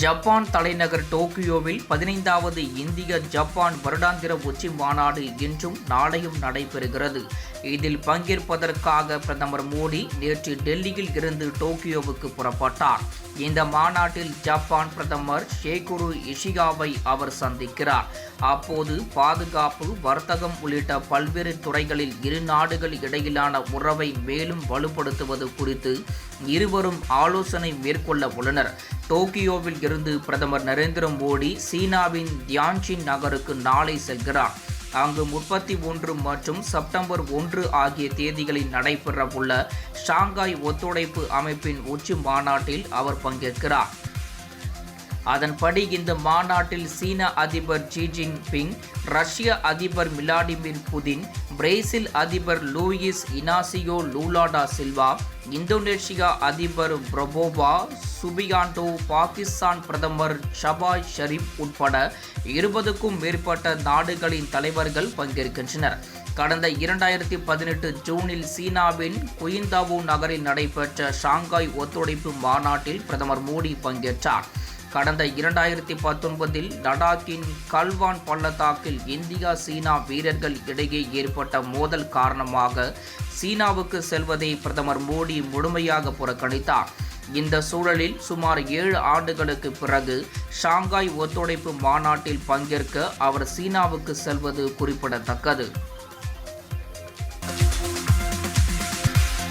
Japan தலைநகர் டோக்கியோவில் 15வது இந்திய ஜப்பான் வருடாந்திர உச்சி மாநாடு இன்றும் நாளையும் நடைபெறுகிறது. இதில் பங்கேற்பதற்காக பிரதமர் மோடி நேற்று டெல்லியில் இருந்து டோக்கியோவுக்கு புறப்பட்டார். இந்த மாநாட்டில் ஜப்பான் பிரதமர் ஷேகுரு இஷிகாவை அவர் சந்திக்கிறார். அப்போது பாதுகாப்பு, வர்த்தகம் உள்ளிட்ட பல்வேறு துறைகளில் இரு நாடுகள் இடையிலான உறவை மேலும் வலுப்படுத்துவது குறித்து இருவரும் ஆலோசனை மேற்கொள்ள உள்ளனர். டோக்கியோவில் இருந்து பிரதமர் நரேந்திர மோடி சீனாவின் தியான்ஜின் நகருக்கு நாளை செல்கிறார். அங்கு 31 மற்றும் செப்டம்பர் 1 ஆகிய தேதிகளில் நடைபெறவுள்ள ஷாங்காய் ஒத்துழைப்பு அமைப்பின் உச்சி மாநாட்டில் அவர் பங்கேற்கிறார். அதன்படி இந்த மாநாட்டில் சீன அதிபர் ஜி ஜின்பிங், ரஷ்ய அதிபர் விளாடிமிர் புதின், பிரேசில் அதிபர் லூயிஸ் இனாசியோ லூலா டா சில்வா, இந்தோனேஷியா அதிபர் பிரபோவோ சுபியாண்டோ, பாகிஸ்தான் பிரதமர் ஷபாஸ் ஷரீப் உட்பட 20க்கும் மேற்பட்ட நாடுகளின் தலைவர்கள் பங்கேற்கின்றனர். கடந்த 2018 ஜூனில் சீனாவின் குயின்தாவோ நகரில் நடைபெற்ற ஷாங்காய் ஒத்துழைப்பு மாநாட்டில் பிரதமர் மோடி பங்கேற்றார். கடந்த 2019 லடாக்கின் கல்வான் பள்ளத்தாக்கில் இந்தியா சீனா வீரர்கள் இடையே ஏற்பட்ட மோதல் காரணமாக சீனாவுக்கு செல்வதை பிரதமர் மோடி முழுமையாக புறக்கணித்தார். இந்த சூழலில் சுமார் 7 ஆண்டுகளுக்கு பிறகு ஷாங்காய் ஒத்துழைப்பு மாநாட்டில் பங்கேற்க அவர் சீனாவுக்கு செல்வது குறிப்பிடத்தக்கது.